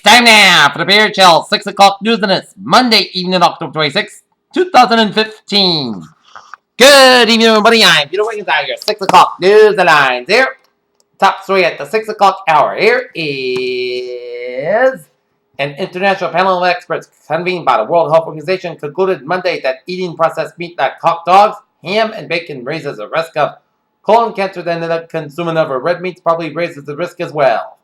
Time now for the Beer Chill 6 o'clock news and it's Monday evening, October 26th, 2015. Good evening, everybody. I'm Peter Wiggins out here. 6 o'clock news and lines here. Top story at the 6 o'clock hour here is an international panel of experts convened by the World Health Organization concluded Monday that eating processed meat like hot dogs, ham, and bacon raises the risk of colon cancer, and the consuming of red meats probably raises the risk as well.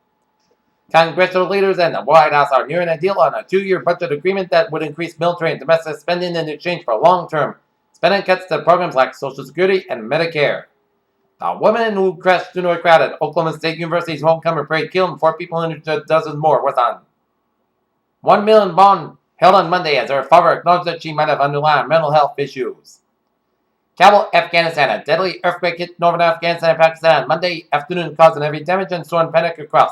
Congressional leaders and the White House are nearing a deal on a 2-year budget agreement that would increase military and domestic spending in exchange for long-term spending cuts to programs like Social Security and Medicare. A woman who crashed into a crowd at Oklahoma State University's homecoming parade killed and 4 people injured, dozens more, was on $1 million bond held on Monday as her father acknowledged that she might have underlying mental health issues. Kabul, Afghanistan. A deadly earthquake hit northern Afghanistan and Pakistan on Monday afternoon, causing heavy damage and sowing panic across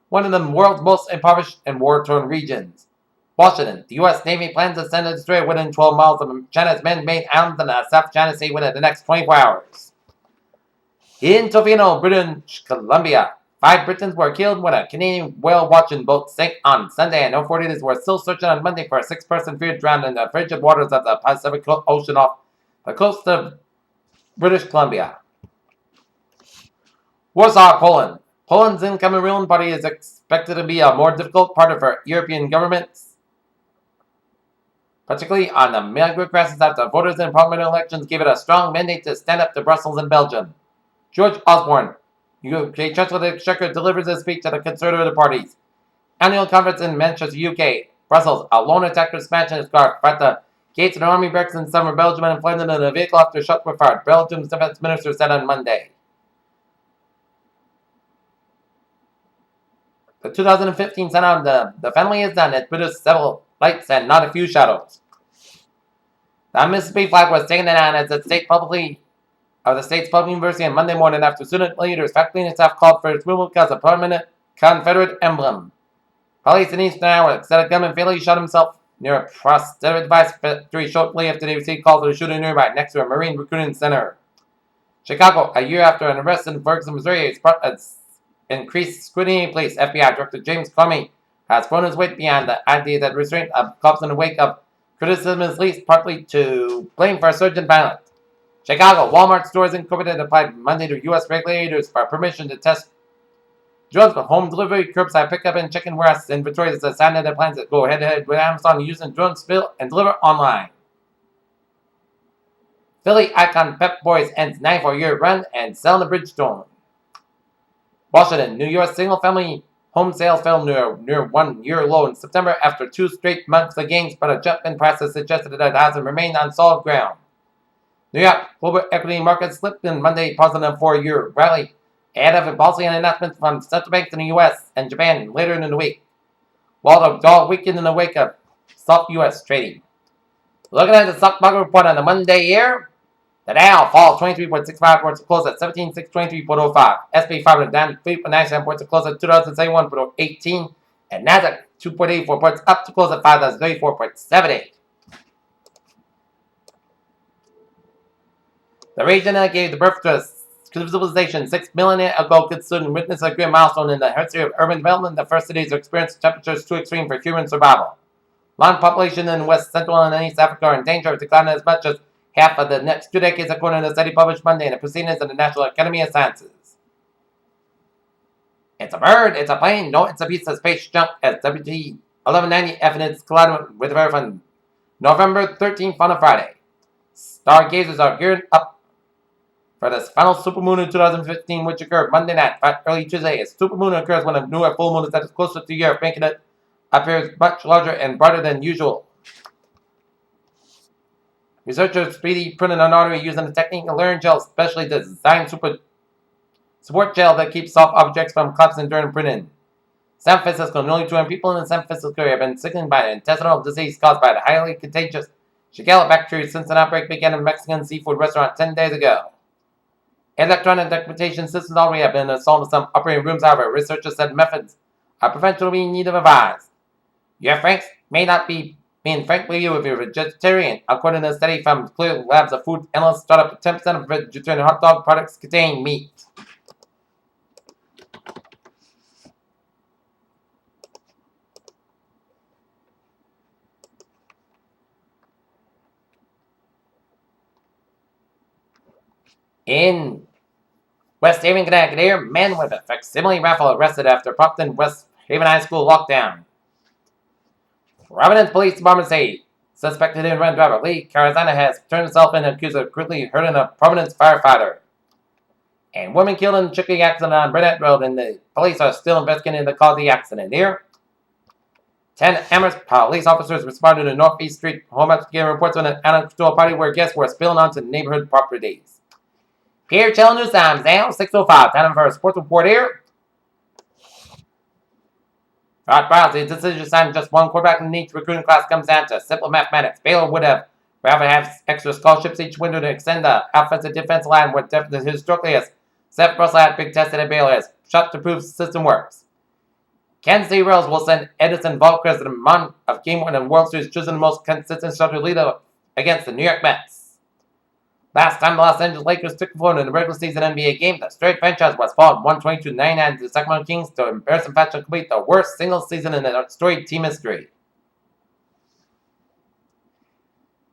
one of the world's most impoverished and war-torn regions. Washington. The U.S. Navy plans to send a destroyer within 12 miles of China's man-made island in the South China Sea within the next 24 hours. In Tofino, British Columbia, 5 Britons were killed when a Canadian whale-watching boat sank on Sunday, and authorities were still searching on Monday for a 6-person feared drowned in the frigid waters of the Pacific Ocean off the coast of British Columbia. Warsaw, Poland. Poland's incoming ruling party is expected to be a more difficult part of our European governments, particularly on the migrant crisis after voters in parliament elections gave it a strong mandate to stand up to Brussels and Belgium. George Osborne, UK Chancellor of the Exchequer, delivers a speech at the Conservative Party's annual conference in Manchester, UK. Brussels, a lone attacker smashed his car, fired the gates of an army barracks in summer Belgium and fled into a vehicle after shots were fired, Belgium's defense minister said on Monday. The 2015 Senate, the family is done. It produced several lights and not a few shadows. The Mississippi flag was taken down as the state's public university on Monday morning after student leaders, faculty, and staff called for its removal because of a permanent Confederate emblem. Police in Eastern Iowa said a gunman fatally shot himself near a prosthetic device factory shortly after they received calls for a shooting nearby next to a Marine recruiting center. Chicago, a year after an arrest in Ferguson, Missouri, increased scrutiny in police. FBI Director James Comey has thrown his weight beyond the idea that restraint of cops in the wake of criticism is least partly to blame for a surge in violence. Chicago, Walmart Stores Incorporated applied Monday to U.S. regulators for permission to test drones for home delivery, curbside pickup, and chicken warehouse inventory as a sign of their plans to go head-to-head with Amazon using drones to fill and deliver online. Philly icon Pep Boys ends 94-year run and selling the Bridgestone. Washington, New York single-family home sales fell near 1-year low in September after 2 straight months of gains, but a jump in prices suggested that it hasn't remained on solid ground. New York global equity markets slipped in Monday, pausing a 4-year rally ahead of a policy announcement from central banks in the U.S. and Japan later in the week, while the dollar weakened in the wake of soft U.S. trading. Looking at the stock market report on the Monday here, the Dow fall 23.65 points to close at 17,623.05. S&P 500 down 3.97 points to close at 2,071.18. And Nasdaq 2.84 points up to close at 5,034.78. The region that gave the birth to civilization 6 million years ago could soon witness a great milestone in the history of urban development. The first cities to experience temperatures too extreme for human survival. Land population in West Central and East Africa are in danger of declining as much as half of the next 2 decades, according to a study published Monday in the Proceedings of the National Academy of Sciences. It's a bird, it's a plane, no, it's a piece of space junk as WT 1190 evidence collided with Earth on November 13th on a Friday. Stargazers are gearing up for this final supermoon in 2015, which occurred Monday night, early Tuesday. A supermoon occurs when a new or full moon is that is closer to the Earth, making it appear much larger and brighter than usual. Researchers 3D printed an artery using a technique of layering gel, specially designed support gel that keeps soft objects from collapsing during printing. San Francisco, nearly 200 people in the San Francisco area have been sickened by an intestinal disease caused by the highly contagious Shigella bacteria since an outbreak began in a Mexican seafood restaurant 10 days ago. Electronic documentation systems already have been installed in some operating rooms. However, researchers said methods are potentially in need of revised. Your Franks may not be being frank with you if you're a vegetarian, according to a study from Clear Labs, a food analyst startup. 10% of vegetarian hot dog products contain meat. In West Haven, Connecticut here, man with a facsimile rifle arrested after Proctor West Haven High School lockdown. Providence Police Department say suspected in-run driver Lee Carazana has turned himself in and accused of crudely hurting a Providence firefighter. And woman killed in a chicken accident on Burnett Road, and the police are still investigating the cause of the accident here. 10 Amherst police officers responded to Northeast Street home after getting reports on an out-of-control party where guests were spilling onto neighborhood properties. Pierre Chell News Times now, 6:05. Time for a sports report here. Rod Browse, the decision to sign just one quarterback in each recruiting class comes down to simple mathematics. Baylor would have rather have extra scholarships each window to extend the offensive defensive line where historically has Seth Russell had big tested at Baylor has shot to prove the system works. Kansas City Royals will send Edison Volquez to the month of Game 1 in World Series, choosing the most consistent starter leader against the New York Mets. Last time the Los Angeles Lakers took the floor in the regular season NBA game, the straight franchise was fought 122-99 to the Sacramento Kings to embarrassing fashion complete the worst single season in the storied team history.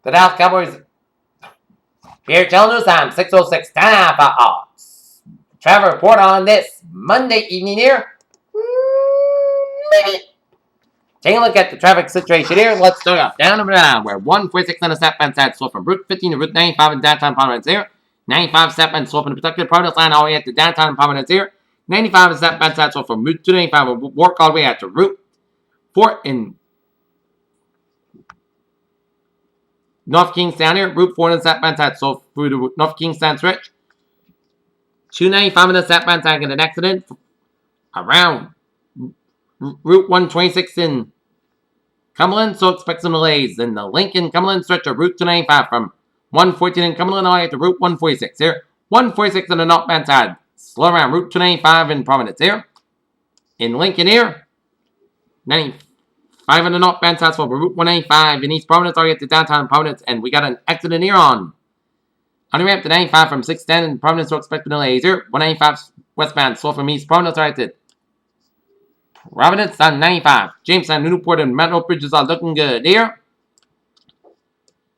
The Dallas Cowboys. Here, Channel News Time, 6:06. Time for odds. Travel report on this Monday evening here. Taking a look at the traffic situation here, let's start off down and down. We're 146 on the southbound side, slow from Route 15 to Route 95 in downtown Providence here. 95 southbound slow from the protected Providence line all the way up to downtown Providence here. 95 is southbound side, slow from Route 295 will work all the way out to Route 4 in North Kingstown here. Route 4 on the southbound side, so through the North Kingstown stretch. 295 on the southbound side in an accident around Route 126 in Cumberland, so expect some delays in the Lincoln Cumberland stretch of Route 295 from 114 in Cumberland all the way to Route 146 here. 146 on the northbound side, slow around Route 295 in Providence here. In Lincoln here, 95 on the northbound side, so for Route 195 in East Providence all the way to downtown Providence, and we got an accident here on the ramp to 95 from 610 in Providence, so expect delays here. 195 westbound, slow from East Providence all the way to Providence on 95. Jamestown, Newport, and Metro Bridges are looking good here.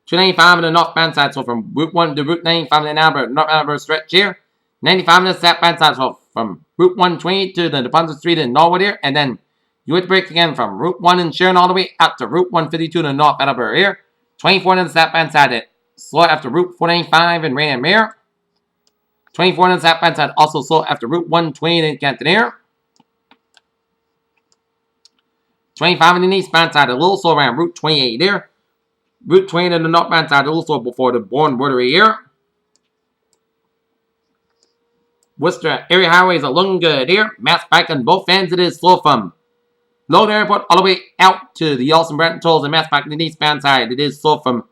295 on the northbound side, so from Route 1 to Route 95 in Albert, North Albert stretch here. 95 on the southbound side, so from Route 120 to the Deposit Street in Norwood here. And then you would break again from Route 1 in Sharon all the way out to Route 152 to North Albert here. 24 on the southbound side, slow after Route 495 in Rainier Mare. 24 on the southbound side, also slow after Route 120 in Canton here. 25 on the eastbound side, a little slow around Route 28 here. Route 20 on the northbound side, a little slow before the Bourne Rotary here. Worcester area highways are looking good here. Mass Pike on both ends, it is slow from Logan Airport all the way out to the Austin Bratton Tolls and Mass Pike on the eastbound side. It is slow from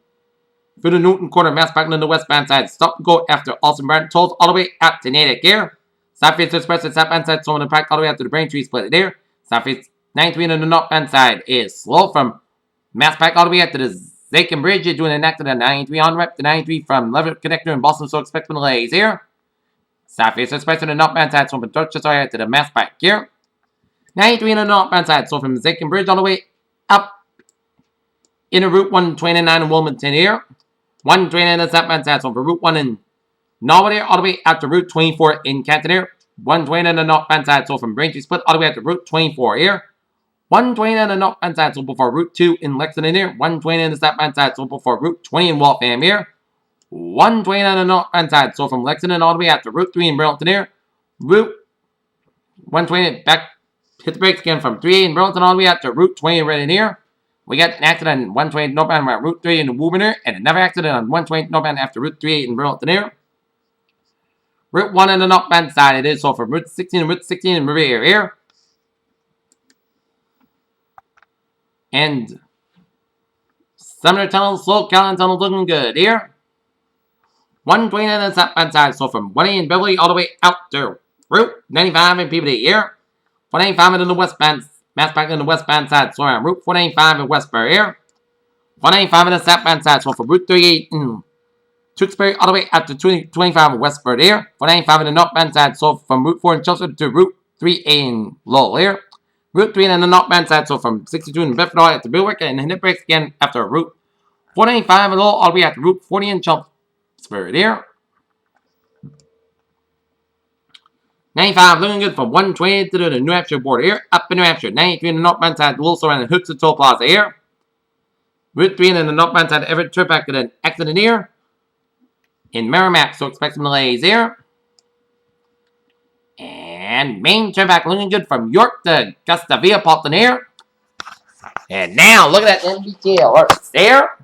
through the Newton Corner, Mass Pike on the westbound side. Stop and go after Austin Bratton Tolls all the way out to Natick here. Southeast Express and southbound side, slow on the Pike all the way out to the Braintree split there. Southeast 93 on the northbound side is slow from Mass Pike all the way up to the Zakin Bridge. You're doing an accident at 93 on rep to 93 from Leverett Connector in Boston, so expect delays here. Southeast Express on the northbound side, so from Dorchester to the Mass Pike here. 93 on the northbound side, so from Zakin Bridge all the way up into Route 129 in Wilmington here. 129 on the southbound side, so from Route 1 in Norwood here all the way out to Route 24 in Canton here. 120 on the northbound side, so from Braintree Split all the way out to Route 24 here. 120 on the northbound side, so before Route 2 in Lexington here. 120 on the southbound side, so before Route 20 in Waltham here. 120 on the northbound side, so from Lexington all the way out to Route 3 in Burlington here. Route 120 back, hit the brakes again from 3 in Burlington all the way out to Route 20 in Reading here. We got an accident on 120 northbound around Route 3 in Woburn here, and another accident on 120 northbound after Route 38 in Burlington here. Route 1 on the northbound side, it is so from Route 16 and Route 16 in Revere here. And Sumner Tunnel, Slow Callan Tunnel looking good here. 120 on the southbound side, so from 180 in Beverly all the way out to Route 95 in Peabody here. 495 on the westbound, Mass Pike on the westbound side, so around Route 495 in Westbury here. 185 on the southbound side, so from Route 38 in Tewksbury all the way out to 25 in Westbury here. 495 on the northbound side, so from Route 4 in Chelsea to Route 3A in Lowell here. Route 3 on the northbound side, so from 62 in Bedford all the way out to Billwick, and hit brakes again after Route 495 in Lowell all the way out to Route 40 in Chelmsford here. 95 looking good from 120 to the New Hampshire border here. Up in New Hampshire. 93 in the northbound side, also around the Hooks and Toll Plaza here. Route 3 in the northbound side, Everett Turnpike at an accident here. In Merrimack, so expect some delays here. And Main Turnpike looking good from York to Gustavia, Paulton here. And now, look at that MBTA alerts there.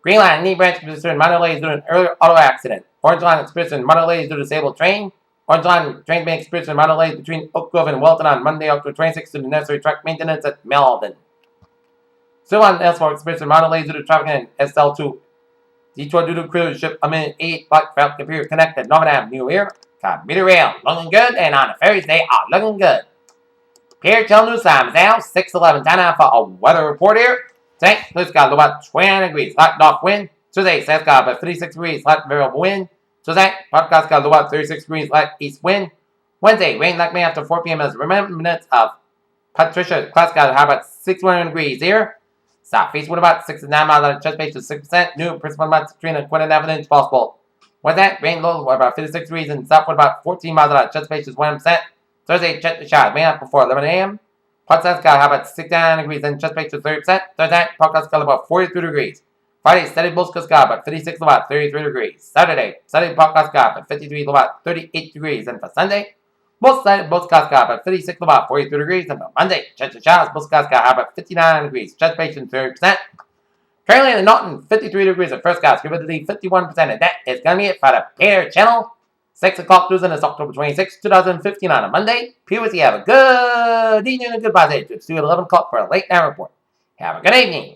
Green line, knee branch concerned minor delays due to an earlier auto accident. Orange line experiencing minor delays due to disabled train. Orange line train being experiencing minor delays between Oak Grove and Welton on Monday, October 26th due to necessary track maintenance at Melvin. Still on S4 experiencing minor delays due to traffic in SL2. Detroit due to cruise ship a minute 8 Black Belt computer connected. Northern Avenue here. Commuter rail looking good, and on the ferries they are looking good. Pier Hill News Time is now 6:11. Time now for a weather report here. Today, it's got about 20 degrees, hot north wind. Tuesday, it's got about 36 degrees, hot variable wind. Tuesday, podcast got about 36 degrees, light east wind. Wednesday, rain likely after 4 p.m. as remnants of Patricia. Class got about 61 degrees here. Southeast wind about 69 miles on chest base to 6%. New principal about Katrina, Quinn, and evidence possible. Wednesday, rain low about 56 degrees and south wind about 14 miles on chest base to 1%. Thursday, check the shot. Rain up before 11 a.m. Podcast got about 69 degrees and chest base to 30%. Thursday, podcast got about 43 degrees. Friday, steady Boscos got about 56 to about 33 degrees. Saturday, steady podcast got about 53 to about 38 degrees. And for Sunday, both Boscos got about 56 to about 43 degrees. And for Monday, check the shots. Boscos got about 59 degrees. Chest base to 30%. Currently in the Norton, 53 degrees at first gas. Humidity 51%. And that is going to be it for the Pear Channel. 6 o'clock news on this October 26, 2015 on a Monday. PWC, have a good evening and goodbye. It's 11 o'clock for a late night report. Have a good evening.